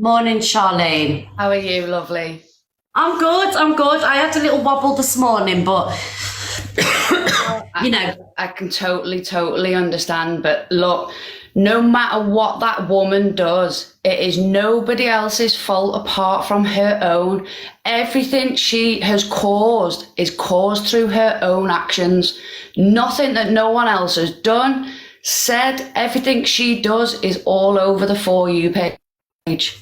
Morning, Charlene. How are you, lovely? I'm good. I'm good. I had a little wobble this morning, but you know, I can totally understand. But look, no matter what that woman does, it is nobody else's fault apart from her own. Everything she has caused is caused through her own actions. Nothing that no one else has done, said, everything she does is all over the For You page.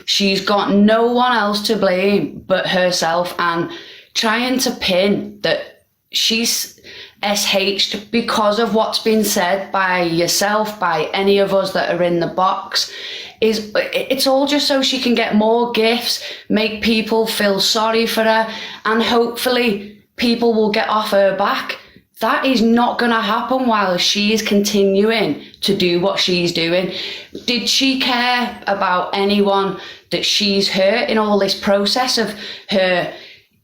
She's got no one else to blame but herself, and trying to pin that she's SH'd because of what's been said by yourself, by any of us that are in the box, it's all just so she can get more gifts, make people feel sorry for her, and hopefully people will get off her back. That is not going to happen while she is continuing to do what she's doing. Did she care about anyone that she's hurt in all this process of her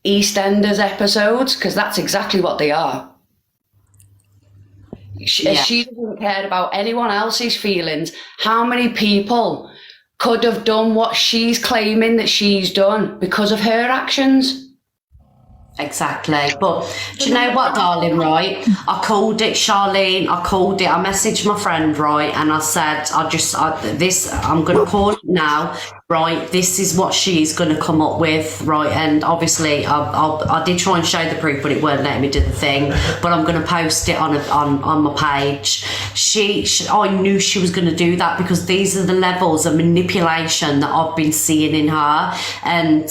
EastEnders episodes? Because that's exactly what they are. yeah, She doesn't care about anyone else's feelings. How many people could have done what she's claiming that she's done because of her actions? exactly. But do you know what, darling, right? I called it, Charlene. I called it. I messaged my friend, right? And I said, I'm going to call it now, right? This is what she's going to come up with, right? And obviously, I did try and show the proof, but it weren't letting me do the thing. But I'm going to post it on my page. I knew she was going to do that because these are the levels of manipulation that I've been seeing in her. And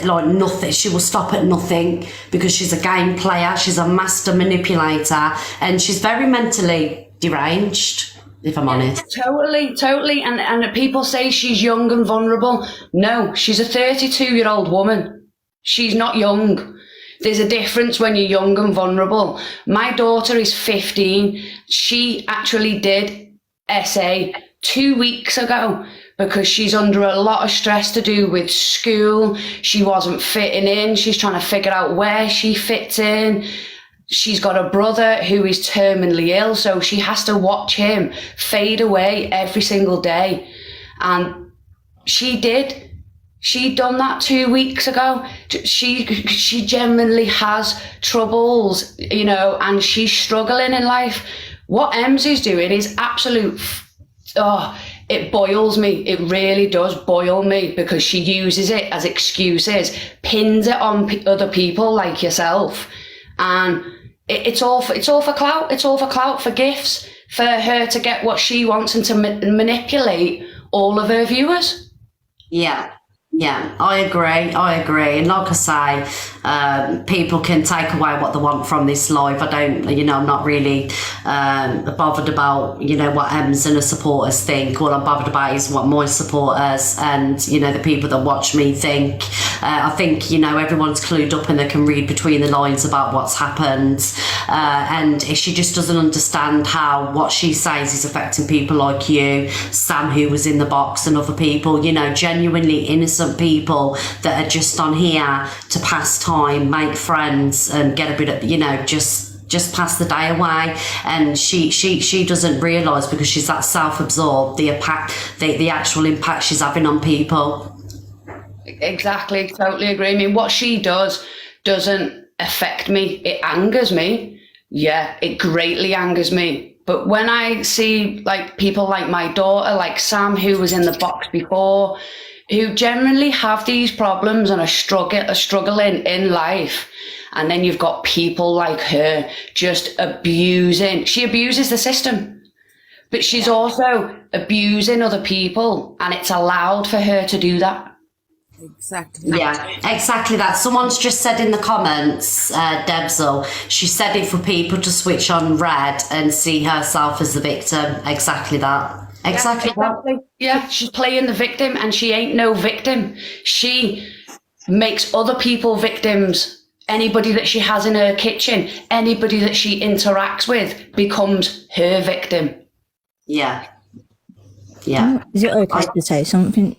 like nothing, she will stop at nothing because she's a game player. She's a master manipulator, and she's very mentally deranged, if I'm honest. Totally. And people say she's young and vulnerable. No, she's a 32-year-old woman. She's not young. There's a difference when you're young and vulnerable. My daughter is 15. She actually did SA 2 weeks ago because she's under a lot of stress to do with school. She wasn't fitting in. She's trying to figure out where she fits in. She's got a brother who is terminally ill, so she has to watch him fade away every single day. And she did. She'd done that 2 weeks ago. She genuinely has troubles, and she's struggling in life. What Ems is doing is absolute. It boils me. It really does boil me because she uses it as excuses, pins it on other people like yourself, and it's all for clout. It's all for clout, for gifts, for her to get what she wants and to manipulate all of her viewers. Yeah, I agree. And like I say, people can take away what they want from this live. I don't, I'm not really bothered about, what Ems and her supporters think. All I'm bothered about is what my supporters and, the people that watch me think. I think, everyone's clued up and they can read between the lines about what's happened. And she just doesn't understand how what she says is affecting people like you, Sam, who was in the box, and other people, genuinely innocent people that are just on here to pass time, make friends, and get a bit of, just pass the day away. And she doesn't realise, because she's that self-absorbed, the actual impact she's having on people. Exactly, totally agree. I mean, what she does doesn't affect me. It angers me. Yeah, it greatly angers me. But when I see like people like my daughter, like Sam, who was in the box before, who generally have these problems and are struggling in life, and then you've got people like her just abusing. She abuses the system, but she's also abusing other people, and it's allowed for her to do that. Exactly. Yeah, exactly that. Someone's just said in the comments, Debzel, she said it for people to switch on red and see herself as the victim. Exactly that. Exactly that. Yeah, she's playing the victim, and she ain't no victim. She makes other people victims. Anybody that she has in her kitchen, anybody that she interacts with becomes her victim. Yeah. Is it okay to say something?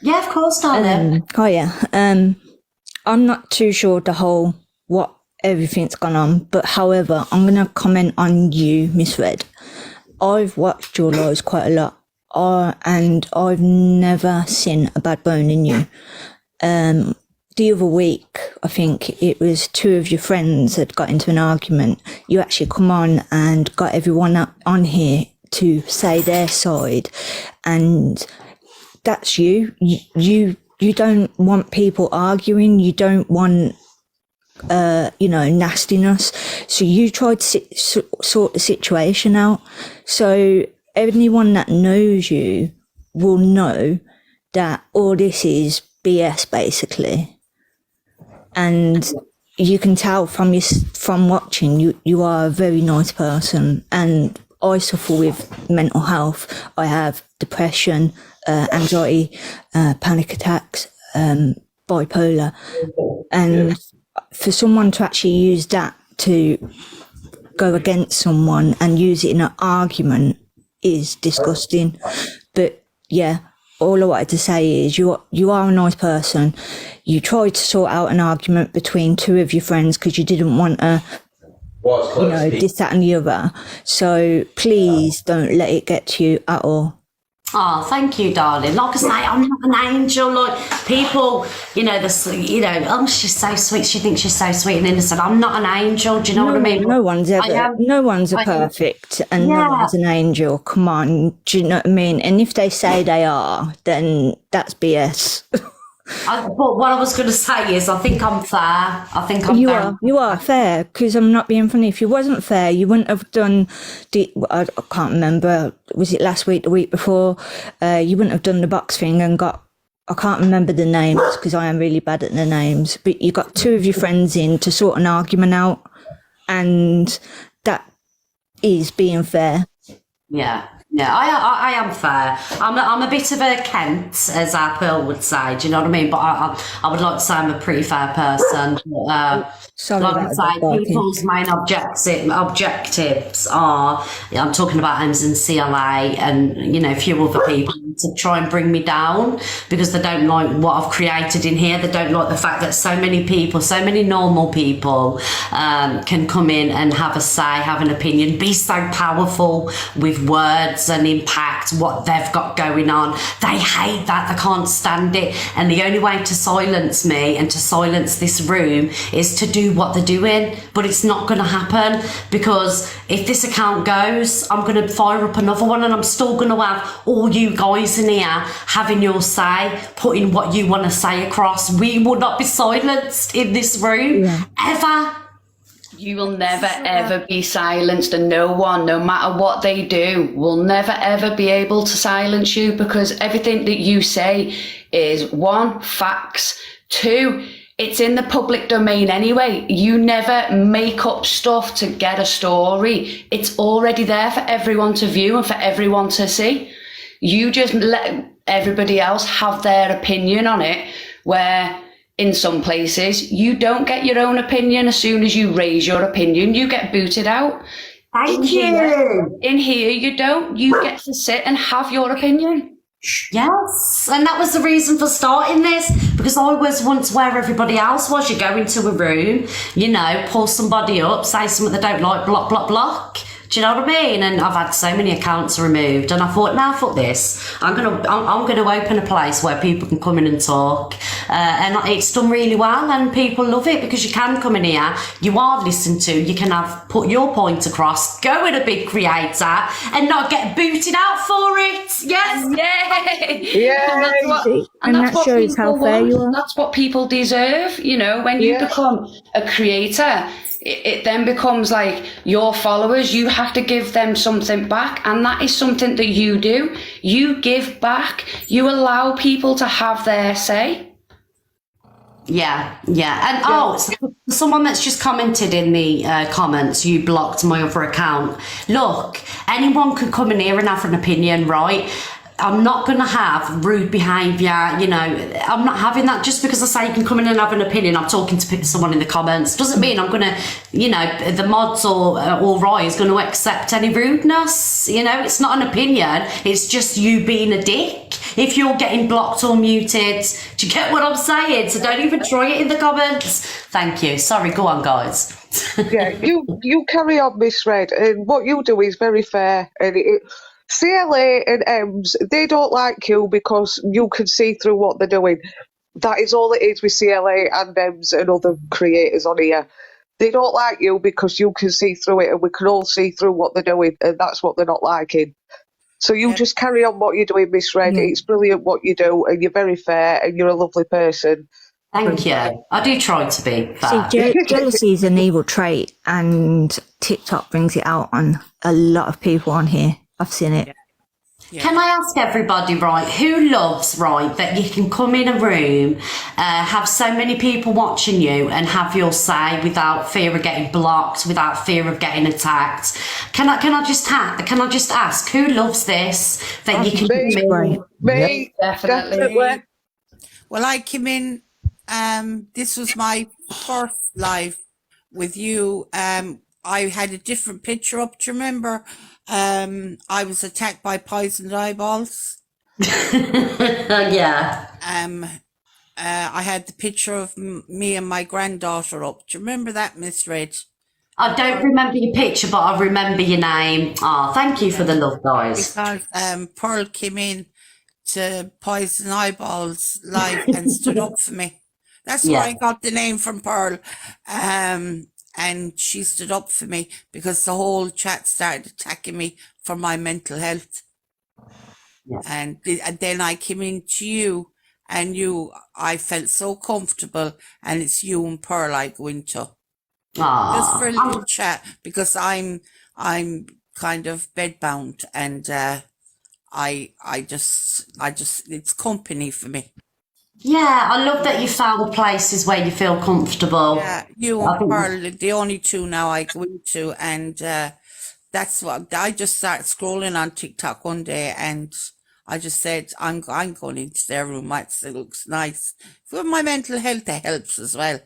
Yeah, of course, darling. I'm not too sure what everything's gone on, but however, I'm gonna comment on you, Miss Red. I've watched your lives quite a lot, and I've never seen a bad bone in you. The other week, I think it was two of your friends had got into an argument. You actually come on and got everyone up on here to say their side, and that's you. You don't want people arguing. You don't want nastiness. So you tried to sort the situation out. So anyone that knows you will know that all this is BS, basically. And you can tell from watching you are a very nice person. And I suffer with mental health. I have depression, anxiety, panic attacks, bipolar, and for someone to actually use that to go against someone and use it in an argument is disgusting. But yeah, all I wanted to say is you are a nice person. You tried to sort out an argument between two of your friends because you didn't want to, this, that and the other. So please don't let it get to you at all. Oh, thank you, darling. Like I say, I'm not an angel. Like people, oh, she's so sweet. She thinks she's so sweet and innocent. I'm not an angel. Do you know what I mean? No one's ever. No one's perfect, and no one's an angel. Come on, do you know what I mean? And if they say they are, then that's BS. But what I was going to say is, I think I'm fair. I think I'm fair. You are fair, because I'm not being funny. If you wasn't fair, you wouldn't have done I can't remember, was it last week, the week before? You wouldn't have done the box thing and got, I can't remember the names because I am really bad at the names, but you got two of your friends in to sort an argument out, and that is being fair. Yeah. Yeah, I am fair. I'm a bit of a Kent, as our Pearl would say. Do you know what I mean? But I would like to say I'm a pretty fair person. Sorry, like I say, people's main objectives are, I'm talking about Ems and CLA and, a few other people, to try and bring me down because they don't like what I've created in here. They don't like the fact that so many people, so many normal people can come in and have a say, have an opinion, be so powerful with words and impact what they've got going on. They hate that. They can't stand it. And the only way to silence me and to silence this room is to do what they're doing. But it's not going to happen, because if this account goes, I'm going to fire up another one, and I'm still going to have all you guys in here having your say, putting what you want to say across. We will not be silenced in this room ever. You will never, ever be silenced, and no one, no matter what they do, will never, ever be able to silence you, because everything that you say is, one, facts, two, it's in the public domain anyway. You never make up stuff to get a story. It's already there for everyone to view and for everyone to see. You just let everybody else have their opinion on it, where in some places you don't get your own opinion. As soon as you raise your opinion, you get booted out. Thank you. In here, you don't. You get to sit and have your opinion. Yes, and that was the reason for starting this, because I was once where everybody else was. You go into a room, pull somebody up, say something they don't like, block, block, block. Do you know what I mean? And I've had so many accounts removed, and I thought, now fuck this. I'm gonna open a place where people can come in and talk, and it's done really well, and people love it because you can come in here, you are listened to, you can put your point across, go with a big creator, and not get booted out for it. Yes, yay! Yeah, and that shows how fair you are. That's what people deserve. When you become a creator, it then becomes like your followers, you have to give them something back, and that is something that you do. You give back, you allow people to have their say. Yeah. And someone that's just commented in the comments, you blocked my other account. Look, anyone could come in here and have an opinion, right? I'm not going to have rude behaviour, I'm not having that. Just because I say you can come in and have an opinion, I'm talking to someone in the comments, doesn't mean I'm going to, the mods or Roy is going to accept any rudeness. It's not an opinion, it's just you being a dick. If you're getting blocked or muted, do you get what I'm saying? So don't even try it in the comments. Thank you. Sorry, go on, guys. Yeah, you carry on, Miss Red, and what you do is very fair, and CLA and Ems, they don't like you because you can see through what they're doing. That is all it is with CLA and Ems and other creators on here. They don't like you because you can see through it, and we can all see through what they're doing, and that's what they're not liking. So you just carry on what you're doing, Miss Red. Yeah. It's brilliant what you do, and you're very fair, and you're a lovely person. Thank you. I do try to be fair. See, jealousy is an evil trait, and TikTok brings it out on a lot of people on here. I've seen it. Yeah. Can I ask everybody, right, who loves, right, that you can come in a room, have so many people watching you and have your say without fear of getting blocked, without fear of getting attacked? Can I just ask, who loves this, that you can Me. come in? Right. Me, Definitely. definitely. Well, I came in, this was my first live with you. I had a different picture up, do you remember? I was attacked by poisoned eyeballs. Yeah. I had the picture of me and my granddaughter up. Do you remember that, Miss Red? I don't remember your picture, but I remember your name. Oh, thank you for the love, guys. Because Pearl came in to Poison Eyeballs live and stood up for me. That's where Yeah. I got the name from, Pearl. And she stood up for me because the whole chat started attacking me for my mental health. Yeah. And then I came in to you, and I felt so comfortable, and it's you and Pearl I go into. Just for a Oh, little chat, because I'm kind of bedbound, and I just it's company for me. yeah, I love that you found places where you feel comfortable. Yeah, you I and think- Pearl, the only two now I go into, and that's what I just started scrolling on TikTok one day, and I just said I'm going into their room. It looks nice for my mental health. It helps as well.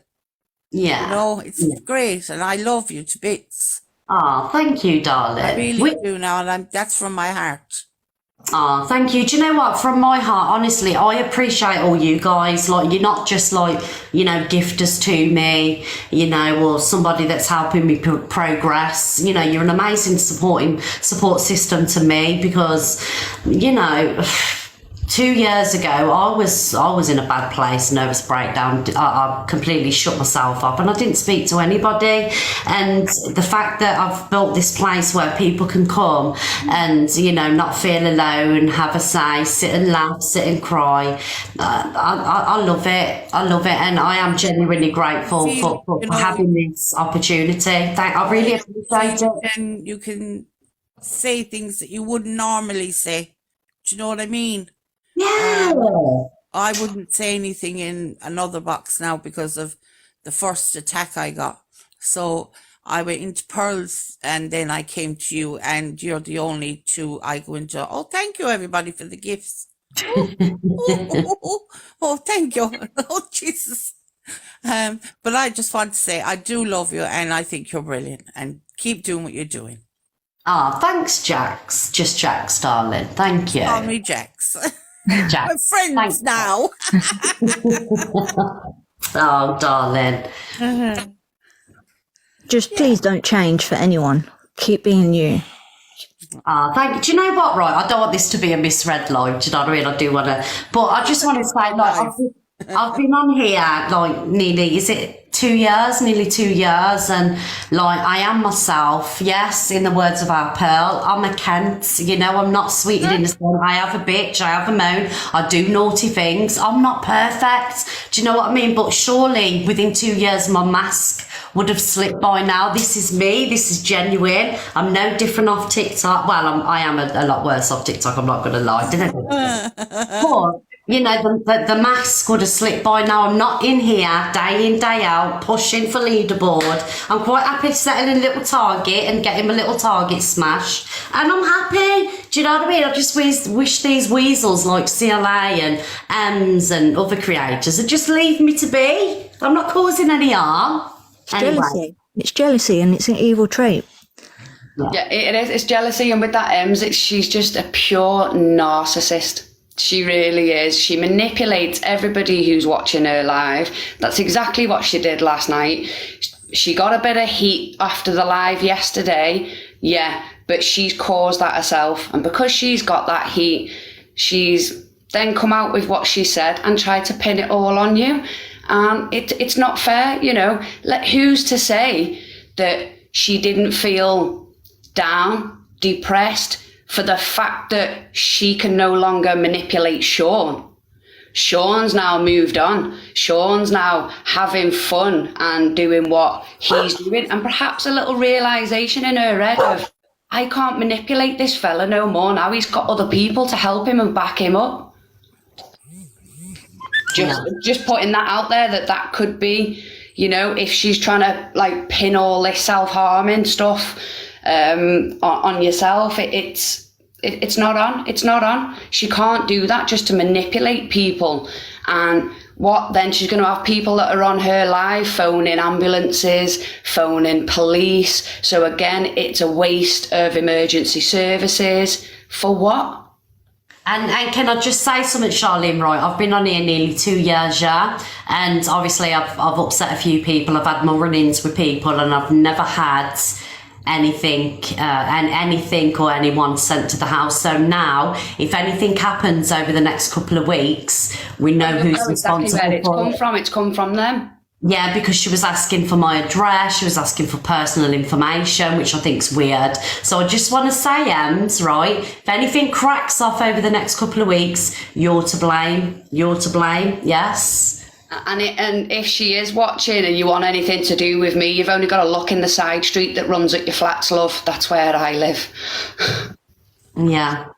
Yeah. You know, it's great, and I love you to bits. Oh, thank you, darling. I really do now, and that's from my heart. Oh, thank you. Do you know what? From my heart, honestly, I appreciate all you guys. Like, you're not just like, gifters to me, or somebody that's helping me progress. You're an amazing support system to me because, 2 years ago, I was in a bad place, nervous breakdown. I completely shut myself up and I didn't speak to anybody. And the fact that I've built this place where people can come and, not feel alone, have a say, sit and laugh, sit and cry. I love it. I love it. And I am genuinely grateful for having this opportunity. I really appreciate it. And you can say things that you wouldn't normally say. Do you know what I mean? Yeah. I wouldn't say anything in another box now because of the first attack I got. So I went into Pearl's, and then I came to you, and you're the only two I go into. Oh, thank you, everybody, for the gifts. Oh, thank you. Oh, Jesus. But I just want to say I do love you, and I think you're brilliant, and keep doing what you're doing. Ah, thanks, Jax. Just Jax, darling. Thank you. Call me Jax. Jax. We're friends Thanks. now. Oh, darling. Just please don't change for anyone. Keep being you. Ah, thank you. Do you know what, right? I don't want this to be a misread live. Do you know what I mean? I do want to. But I just want to say, like, I've been on here, like, nearly, is it 2 years? Nearly 2 years. And, like, I am myself. Yes, in the words of our Pearl, I'm a Kent. I'm not sweet and innocent. I have a bitch. I have a moan. I do naughty things. I'm not perfect. Do you know what I mean? But surely within 2 years, my mask would have slipped by now. This is me. This is genuine. I'm no different off TikTok. Well, I am a lot worse off TikTok. I'm not going to lie. But, the mask would have slipped by now. I'm not in here day in, day out, pushing for leaderboard. I'm quite happy to settle in a little target and get him a little target smash. And I'm happy. Do you know what I mean? I just wish these weasels like CLA and Ems and other creators would just leave me to be. I'm not causing any harm. Jealousy. It's jealousy, and it's an evil trait. Yeah, it is. It's jealousy, and with that Ems, she's just a pure narcissist. She really is. She manipulates everybody who's watching her live. That's exactly what she did last night. She got a bit of heat after the live yesterday. Yeah, but she's caused that herself. And because she's got that heat, she's then come out with what she said and tried to pin it all on you. And it's not fair, you know. Who's to say that she didn't feel down, depressed for the fact that she can no longer manipulate Sean? Sean's now moved on. Sean's now having fun and doing what he's doing. And perhaps a little realisation in her head of, I can't manipulate this fella no more now. He's got other people to help him and back him up. Just putting that out there, that could be, you know, if she's trying to like pin all this self-harming stuff on yourself, it's not on. It's not on. She can't do that just to manipulate people. And what then? She's going to have people that are on her live phoning ambulances, phoning police. So again, it's a waste of emergency services. For what? And can I just say something, Charlene, right? I've been on here nearly 2 years, yeah? And obviously I've upset a few people. I've had more run-ins with people, and I've never had anything or anyone sent to the house. So now, if anything happens over the next couple of weeks, we know who's responsible where it's for come it. from. It's come from them. Yeah, because she was asking for my address, she was asking for personal information, which I think's weird. So I just want to say, Ems, right, if anything cracks off over the next couple of weeks, you're to blame. You're to blame, yes. And if she is watching and you want anything to do with me, you've only got to look in the side street that runs at your flats, love. That's where I live. Yeah.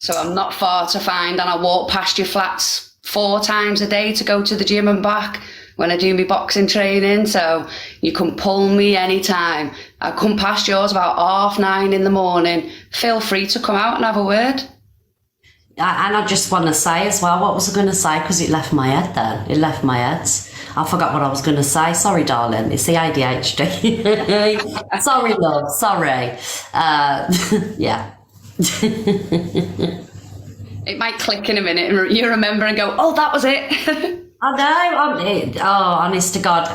So I'm not far to find, and I walk past your flats 4 times a day to go to the gym and back when I do my boxing training. So you can pull me anytime. I come past yours about 9:30 in the morning. Feel free to come out and have a word. And I just want to say as well, what was I going to say? Because it left my head then. It left my head. I forgot what I was going to say. Sorry, darling. It's the ADHD. Sorry, love. Sorry. Yeah. It might click in a minute and you remember and go, oh, that was it. I know. Honest to God,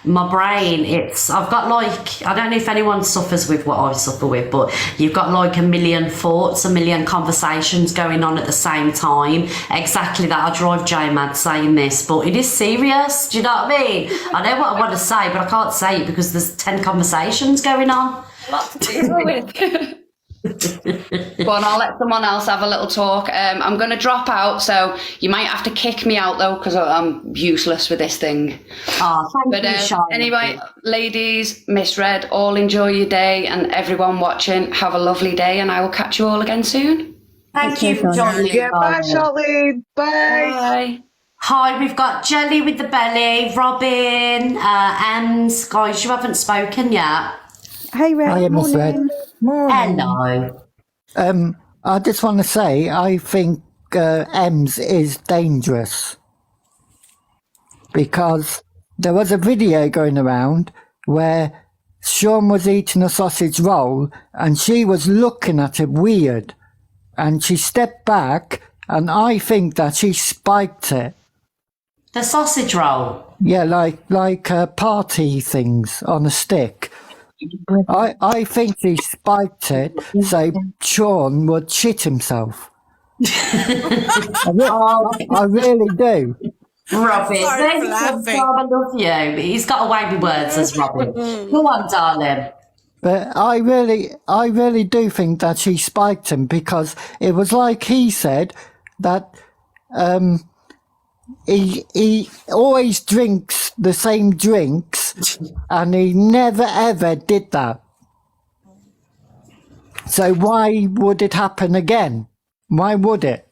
my brain, I've got like, I don't know if anyone suffers with what I suffer with, but you've got like a million thoughts, a million conversations going on at the same time. Exactly that. I drive Jay mad saying this, but it is serious. Do you know what I mean? I know what I want to say, but I can't say it because there's 10 conversations going on. What to deal with. Go on, I'll let someone else have a little talk. I'm going to drop out, so you might have to kick me out though, because I'm useless with this thing. Oh, thank you, Charlotte. Anyway, ladies, Miss Red, all enjoy your day, and everyone watching, have a lovely day, and I will catch you all again soon. Thank you for joining. Yeah, bye, Charlene. Bye. Bye. Hi, we've got Jelly with the belly, Robin, Ems. Guys, you haven't spoken yet. Hey, Red. Hi, Miss Red. Hello. I just want to say, I think Ems is dangerous because there was a video going around where Sean was eating a sausage roll and she was looking at it weird, and she stepped back, and I think that she spiked it. The sausage roll. Yeah, like party things on a stick. I think he spiked it so Sean would shit himself. I really do. Robin, Sorry for laughing. I love you. He's got away with words as Robin. Go on, darling. But I really do think that she spiked him, because it was like he said that he always drinks the same drinks and he never ever did that. So why would it happen again? Why would it?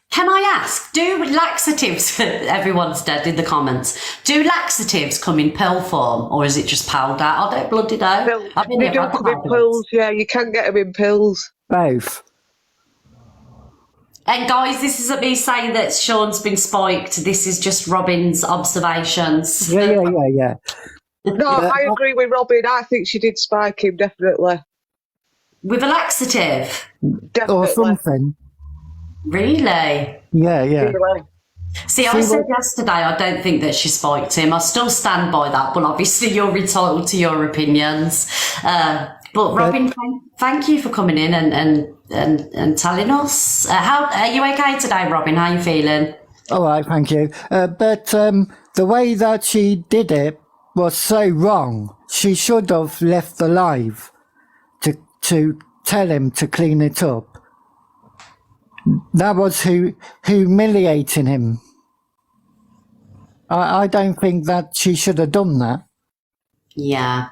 Can I ask, do laxatives, everyone's dead in the comments, do laxatives come in pill form, or is it just powder? I don't bloody know. They do come in pills, yeah, you can get them in pills. Both. And guys, this isn't me saying that Sean's been spiked. This is just Robin's observations. Yeah. No, I agree with Robin. I think she did spike him, definitely. With a laxative? Definitely. Or something. Really? Yeah. Really. See, I said yesterday I don't think that she spiked him. I still stand by that, but obviously you're entitled to your opinions. But Robin, thank you for coming in and telling us. How are you okay today, Robin? How are you feeling? All right, thank you. But the way that she did it was so wrong. She should have left the live to tell him to clean it up. That was humiliating him. I don't think that she should have done that. Yeah.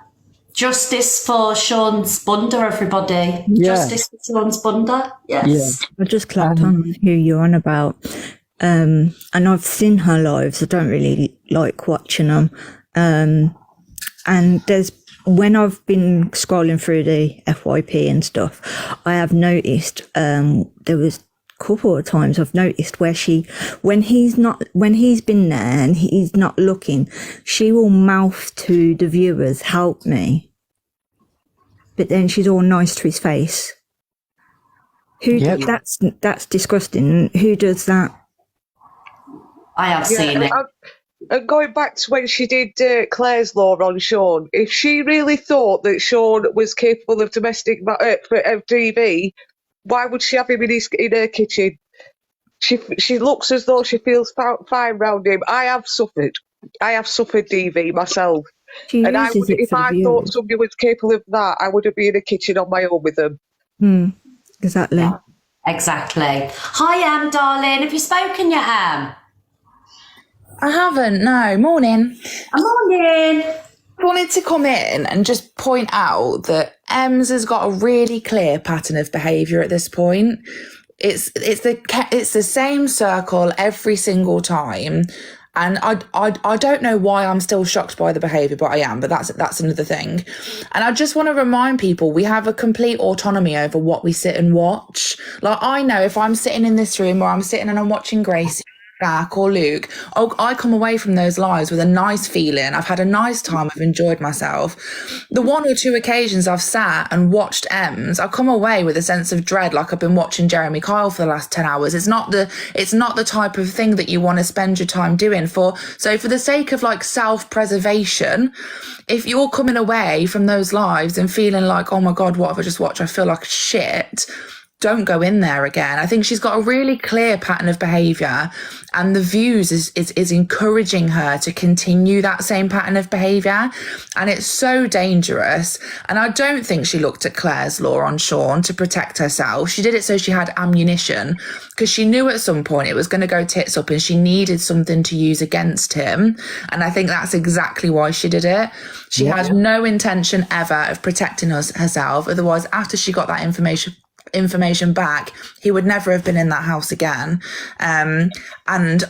Justice for Sean Spunder, everybody. Yeah. Justice for Sean Spunder. Yes. I just clapped on who you're on about. And I've seen her lives. I don't really like watching them. And when I've been scrolling through the FYP and stuff, I have noticed, there was a couple of times I've noticed where when he's been there and he's not looking, she will mouth to the viewers, "Help me." But then she's all nice to his face. Yep. That's disgusting. Who does that? I have seen it. And going back to when she did Claire's Law on Sean, if she really thought that Sean was capable of domestic of DV, why would she have him in her kitchen? She looks as though she feels fine round him. I have suffered DV myself, She and uses it if for the I thought viewers. somebody was capable of that, I would have been in the kitchen on my own with them. Exactly. Exactly. Hi, darling. Have you spoken yet, I haven't, no. Morning. Morning. I wanted to come in and just point out that Ems has got a really clear pattern of behaviour at this point. It's the same circle every single time. And I don't know why I'm still shocked by the behaviour, but I am. But that's another thing. And I just want to remind people we have a complete autonomy over what we sit and watch. Like, I know if I'm sitting in this room or I'm sitting and I'm watching Gracie, Jack or Luke, I come away from those lives with a nice feeling. I've had a nice time. I've enjoyed myself. The one or two occasions I've sat and watched Ems, I've come away with a sense of dread, like I've been watching Jeremy Kyle for the last 10 hours. It's not the type of thing that you want to spend your time doing. So for the sake of like self-preservation, if you're coming away from those lives and feeling like, oh my God, what have I just watched? I feel like shit. Don't go in there again. I think she's got a really clear pattern of behaviour, and the views is encouraging her to continue that same pattern of behaviour, and it's so dangerous. And I don't think she looked at Claire's Law on Sean to protect herself. She did it so she had ammunition, because she knew at some point it was going to go tits up and she needed something to use against him. And I think that's exactly why she did it. She had no intention ever of protecting herself. Otherwise, after she got that information back, he would never have been in that house again. And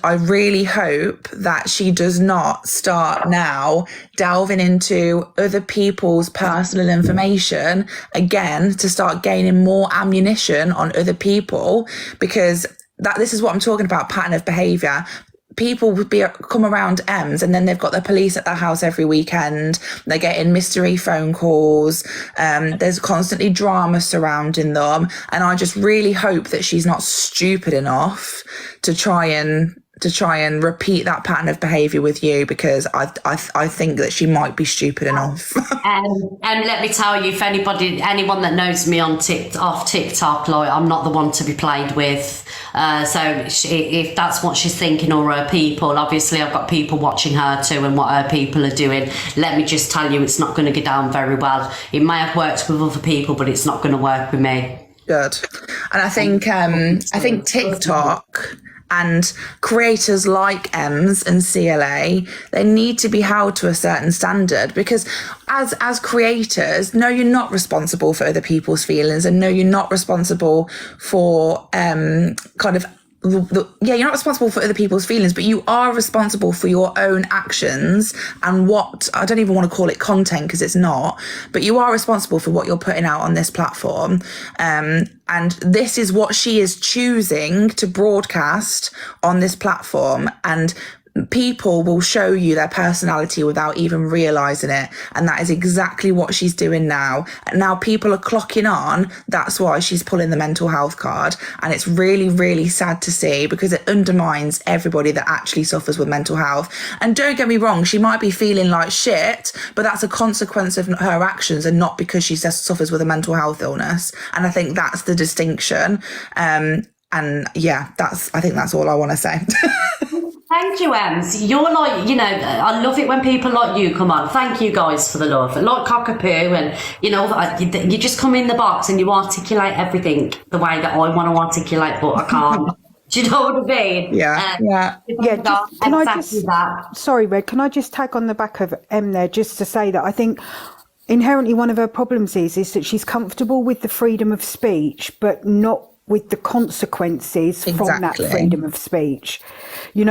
I really hope that she does not start now delving into other people's personal information again to start gaining more ammunition on other people, because this is what I'm talking about, pattern of behavior. People would come around Ems and then they've got the police at their house every weekend. They're getting mystery phone calls. There's constantly drama surrounding them. And I just really hope that she's not stupid enough to try and repeat that pattern of behaviour with you, because I think that she might be stupid enough. And let me tell you, if anyone that knows me on TikTok, like, I'm not the one to be played with. So if that's what she's thinking, or her people, obviously I've got people watching her too and what her people are doing. Let me just tell you, it's not going to go down very well. It may have worked with other people, but it's not going to work with me. Good. And I think TikTok and creators like Ems and CLA, they need to be held to a certain standard, because as creators, no, you're not responsible for other people's feelings, and no, you're not responsible for you're not responsible for other people's feelings, but you are responsible for your own actions and what, I don't even want to call it content because it's not, but you are responsible for what you're putting out on this platform. And this is what she is choosing to broadcast on this platform. And people will show you their personality without even realizing it, and that is exactly what she's doing now. And now people are clocking on. That's why she's pulling the mental health card, and it's really, really sad to see, because it undermines everybody that actually suffers with mental health. And don't get me wrong, she might be feeling like shit, but that's a consequence of her actions and not because she suffers with a mental health illness. And I think that's the distinction. And yeah, I think that's all I want to say. Thank you, Ems. You're like, I love it when people like you come on. Thank you guys for the love. Like Cockapoo, and, you just come in the box and you articulate everything the way that I want to articulate, but I can't. Do you know what I mean? Yeah. Sorry, Red, can I just tag on the back of Em there just to say that I think inherently one of her problems is that she's comfortable with the freedom of speech, but not with the consequences from that freedom of speech.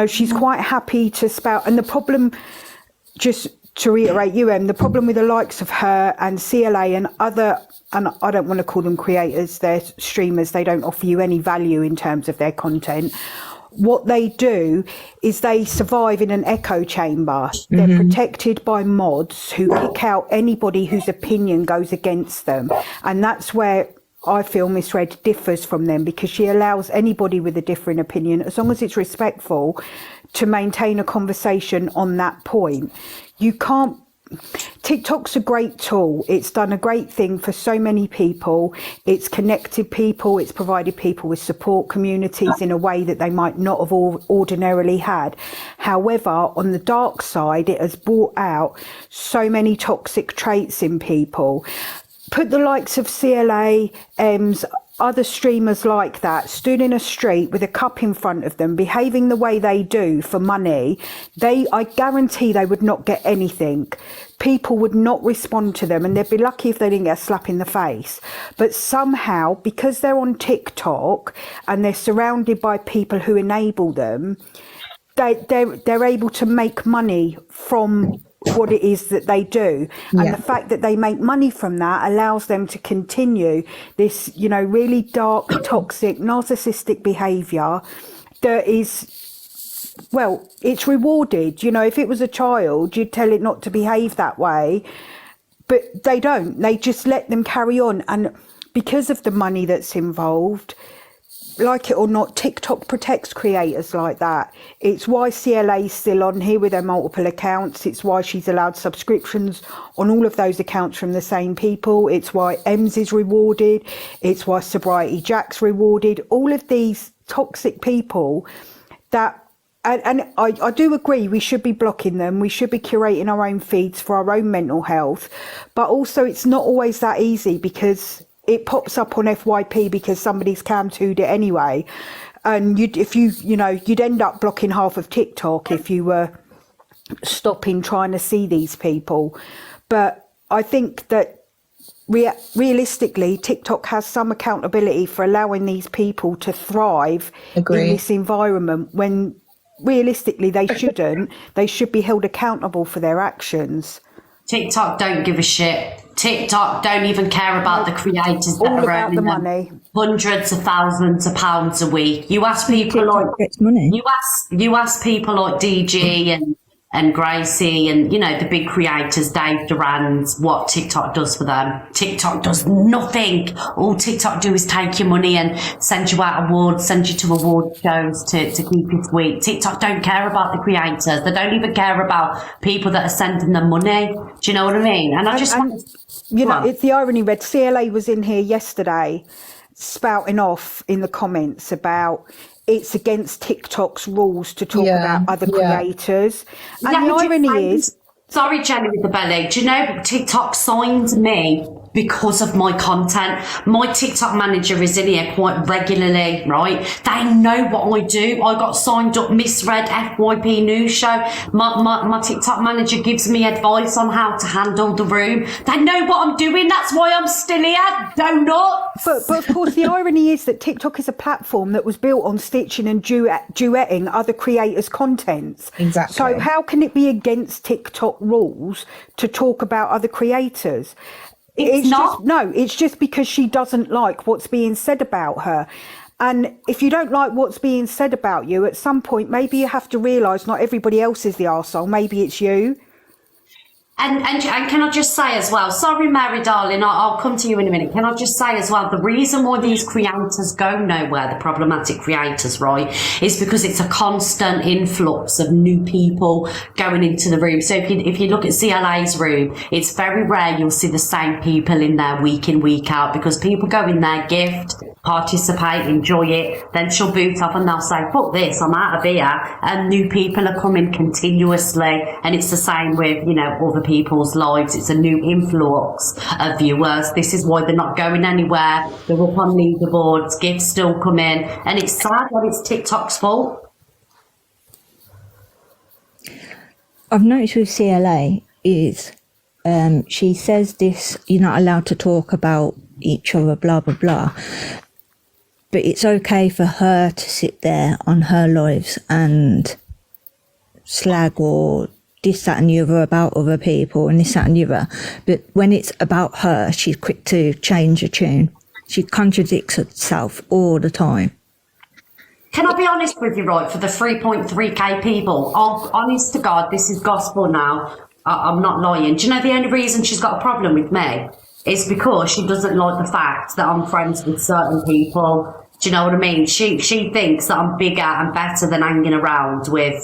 She's quite happy to spout, and the problem, just to reiterate you, Em, the problem with the likes of her and CLA and other, and I don't want to call them creators, they're streamers, they don't offer you any value in terms of their content. What they do is they survive in an echo chamber. They're protected by mods who kick out anybody whose opinion goes against them. And that's where I feel Miss Red differs from them, because she allows anybody with a different opinion, as long as it's respectful, to maintain a conversation on that point. You can't. TikTok's a great tool. It's done a great thing for so many people. It's connected people. It's provided people with support communities in a way that they might not have ordinarily had. However, on the dark side, it has brought out so many toxic traits in people. Put the likes of CLA, Ems, other streamers like that, stood in a street with a cup in front of them, behaving the way they do for money, I guarantee they would not get anything. People would not respond to them, and they'd be lucky if they didn't get a slap in the face. But somehow, because they're on TikTok and they're surrounded by people who enable them, they're able to make money from what it is that they do. And the fact that they make money from that allows them to continue this, really dark, toxic, narcissistic behaviour that is, well, it's rewarded. If it was a child, you'd tell it not to behave that way, but they don't. They just let them carry on. And because of the money that's involved, like it or not, TikTok protects creators like that. It's why CLA's still on here with her multiple accounts. It's why she's allowed subscriptions on all of those accounts from the same people. It's why Ems is rewarded. It's why Sobriety Jack's rewarded. All of these toxic people that, and I do agree, we should be blocking them. We should be curating our own feeds for our own mental health. But also, it's not always that easy, because it pops up on FYP because somebody's cam-2'd it anyway. And you'd end up blocking half of TikTok if you were stopping trying to see these people. But I think that realistically, TikTok has some accountability for allowing these people to thrive in this environment, when realistically they shouldn't. They should be held accountable for their actions. TikTok don't give a shit. TikTok don't even care about the creators that are about the earning money. Hundreds of thousands of pounds a week. You ask people TikTok gets money. you ask people like DG and Gracie and the big creators, Dave Durand, what TikTok does for them. TikTok does nothing. All TikTok do is take your money and send you out awards, send you to award shows to keep you sweet. TikTok don't care about the creators. They don't even care about people that are sending them money. Do you know what I mean? And I just want, it's the irony, Red. CLA was in here yesterday spouting off in the comments about it's against TikTok's rules to talk about other creators. And the irony is... Sorry, Jenny with the belly. Do you know TikTok signed me because of my content? My TikTok manager is in here quite regularly, right? They know what I do. I got signed up Misread FYP News Show. My TikTok manager gives me advice on how to handle the room. They know what I'm doing. That's why I'm still here. Donuts. But of course, the irony is that TikTok is a platform that was built on stitching and duetting other creators' contents. Exactly. So how can it be against TikTok rules to talk about other creators? It's not. It's just because she doesn't like what's being said about her. And if you don't like what's being said about you, at some point, maybe you have to realise not everybody else is the arsehole. Maybe it's you. And can I just say as well, sorry, Mary, darling, I'll come to you in a minute. Can I just say as well, the reason why these creators go nowhere, the problematic creators, right, is because it's a constant influx of new people going into the room. So if you look at CLA's room, it's very rare you'll see the same people in there week in, week out, because people go in there, gift, participate, enjoy it, then she'll boot up and they'll say, fuck this, I'm out of here, and new people are coming continuously. And it's the same with, you know, other people's lives. It's a new influx of viewers. This is why they're not going anywhere. They're up on leaderboards, gifts still come in, and it's sad that it's TikTok's fault. I've noticed with CLA is she says this, you're not allowed to talk about each other, blah, blah, blah. But it's okay for her to sit there on her lives and slag or this, that and the other about other people and this, that and the other. But when it's about her, she's quick to change a tune. She contradicts herself all the time. Can I be honest with you, right, for the 3.3k people? Honest to God, this is gospel now. I'm not lying. Do you know the only reason she's got a problem with me? It's because she doesn't like the fact that I'm friends with certain people. Do you know what I mean? She thinks that I'm bigger and better than hanging around with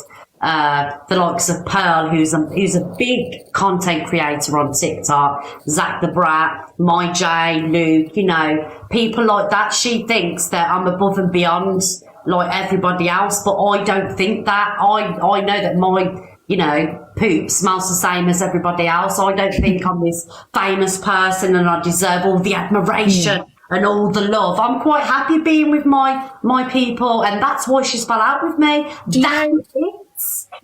the likes of Pearl, who's a big content creator on TikTok, Zach the Brat, My J, Luke, you know, people like that. She thinks that I'm above and beyond like everybody else, but I don't think that. I know that my, you know, poop smells the same as everybody else. I don't think I'm this famous person and I deserve all the admiration and all the love. I'm quite happy being with my people, and that's why she's fell out with me.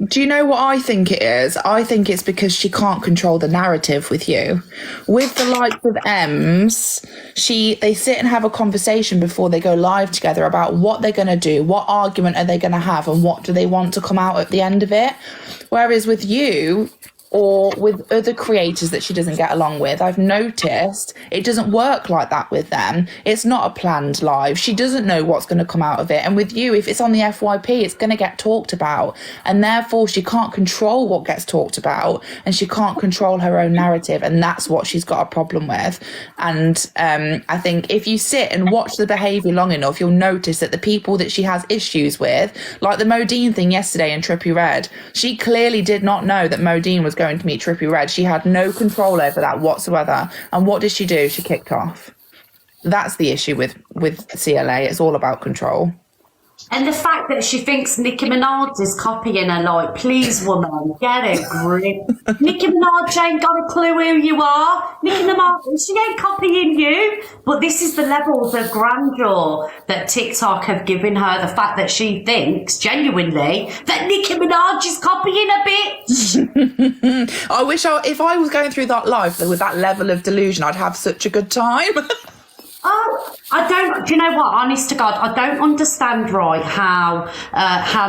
Do you know what I think it is? I think it's because she can't control the narrative with you. With the likes of Ems, they sit and have a conversation before they go live together about what they're going to do, what argument are they going to have, and what do they want to come out at the end of it. Whereas with you, or with other creators that she doesn't get along with, I've noticed it doesn't work like that with them. It's not a planned live. She doesn't know what's going to come out of it. And with you, if it's on the FYP, it's going to get talked about. And therefore, she can't control what gets talked about, and she can't control her own narrative. And that's what she's got a problem with. And I think if you sit and watch the behaviour long enough, you'll notice that the people that she has issues with, like the Modine thing yesterday in Trippie Redd, she clearly did not know that Modine was going to meet Trippie Redd. She had no control over that whatsoever. And what did she do? She kicked off. That's the issue with CLA. It's all about control. And the fact that she thinks Nicki Minaj is copying her, like, please, woman, get a grip. Nicki Minaj ain't got a clue who you are. Nicki Minaj, she ain't copying you. But this is the levels of grandeur that TikTok have given her. The fact that she thinks, genuinely, that Nicki Minaj is copying a bitch. I wish if I was going through that life with that level of delusion, I'd have such a good time. Oh, I don't. Do you know what? Honest to God, I don't understand, right, how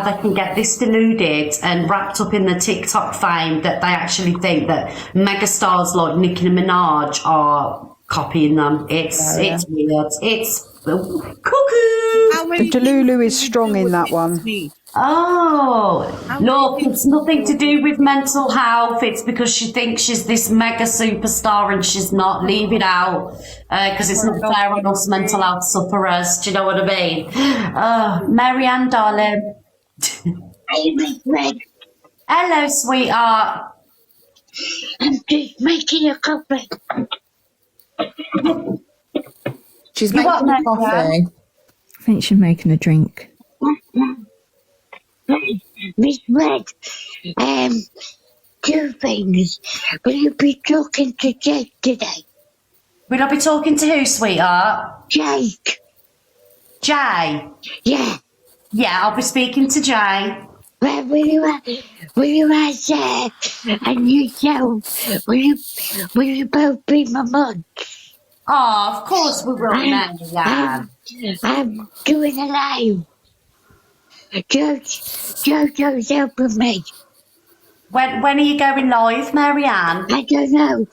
they can get this deluded and wrapped up in the TikTok fame that they actually think that megastars like Nicki Minaj are copying them. It's weird. It's cuckoo. Delulu is strong in that one. Oh, look, it's nothing to do with mental health. It's because she thinks she's this mega superstar and she's not. Leave it out, because it's not fair on us mental health sufferers. Do you know what I mean? Marianne, darling. Hello, sweetheart. I'm just making a coffee. She's making a coffee. I think she's making a drink. Miss Red, two things. Will you be talking to Jake today? Will I be talking to who, sweetheart? Jake. Jay? Yeah. Yeah, I'll be speaking to Jay. Well, will you answer? And yourself, will you both be my mum? Oh, of course we will, Marianne. I'm doing a live. Jojo's helping me. When are you going live, Marianne? I don't know.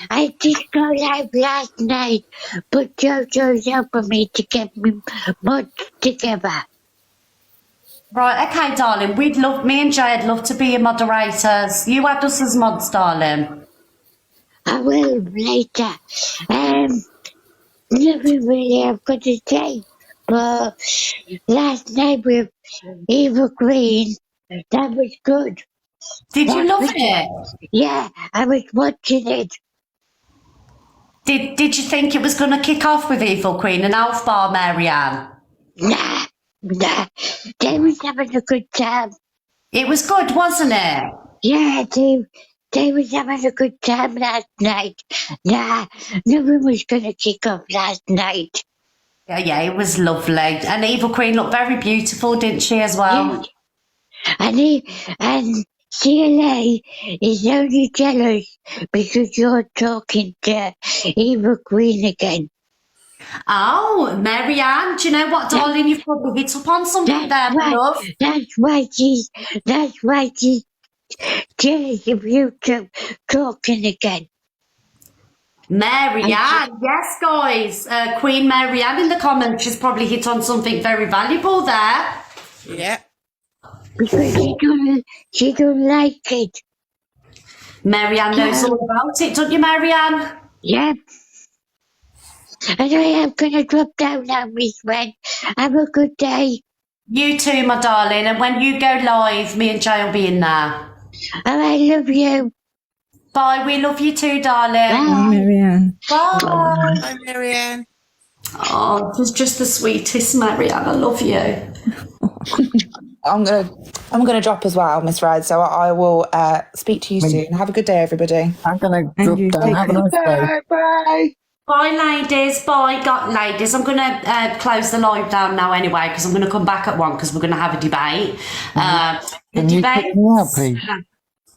I did go live last night, but Jojo's helping me to get me mods together. Right, okay, darling. Me and Jay'd love to be your moderators. You add us as mods, darling. I will later. Nothing really I've got to say, but last night with Eva Green, that was good. Did you love it? Yeah, I was watching it. Did you think it was going to kick off with Evil Queen and Alf Bar, Marianne? Nah. They was having a good time. It was good, wasn't it? Yeah, they was having a good time last night. Nah, nothing was gonna kick off last night. Yeah, it was lovely. And Evil Queen looked very beautiful, didn't she, as well? Yeah. And CLA is only jealous because you're talking to Eva Queen again. Oh, Marianne, do you know what, darling? You've probably hit up on something there, my love. That's why she's jealous of you two talking again. Marianne, yes, guys. Queen Marianne in the comments, she's probably hit on something very valuable there. Yeah. Because she don't like it. Marianne knows all about it, don't you, Marianne? Yep. And I am going to drop down now, Miss Wen. Have a good day. You too, my darling. And when you go live, me and Jay will be in there. Oh, I love you. Bye. We love you too, darling. Bye, Marianne. Bye. Hi, Marianne. Oh, it was just the sweetest, Marianne. I love you. I'm gonna drop as well, Miss Red. So I will speak to you soon. Have a good day, everybody. I'm going to drop down. Have a nice day. Bye. Bye, ladies. Bye, ladies. I'm going to close the live down now anyway because I'm going to come back at 1 because we're going to have a debate. Can you kick me out, please?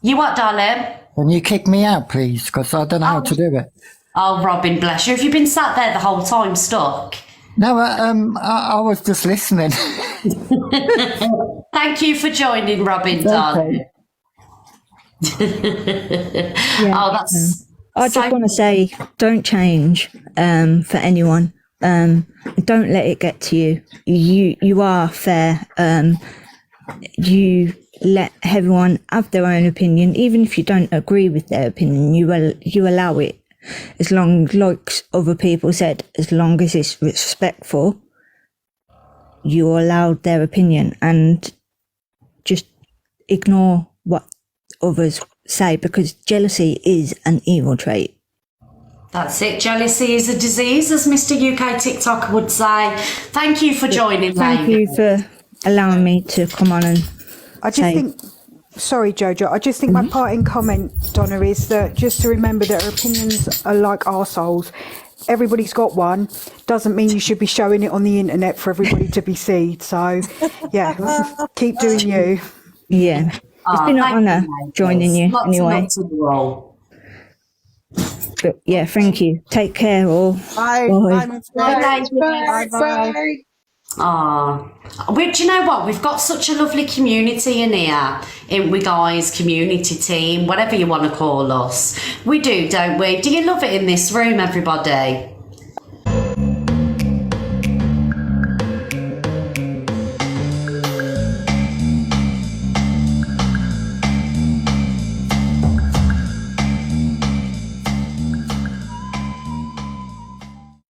You what, darling? Can you kick me out, please? Because I don't know how to do it. Oh, Robin, bless you. Have you been sat there the whole time stuck? No, I was just listening. Thank you for joining, Robin, darling. Oh, that's... I just want to say, don't change for anyone. Don't let it get to you. You are fair. You let everyone have their own opinion, even if you don't agree with their opinion. You allow it, as long, like other people said, as long as it's respectful. You allowed their opinion, and just ignore what others say, because jealousy is an evil trait. That's it. Jealousy is a disease, as Mr. UK TikTok would say. Thank you for joining, Thank you for allowing me to come on and I just say. think, sorry, Jojo, I just think my parting comment, Donna, is that just to remember that our opinions are like arseholes. Everybody's got one. Doesn't mean you should be showing it on the internet for everybody to be seen. So, yeah, keep doing you. Yeah. It's been an honour joining you anyway. But yeah, thank you. Take care all. Bye. Bye. Bye. Bye. Oh, do you know what? We've got such a lovely community in here, in We Guys community team, whatever you want to call us. We do, don't we? Do you love it in this room, everybody?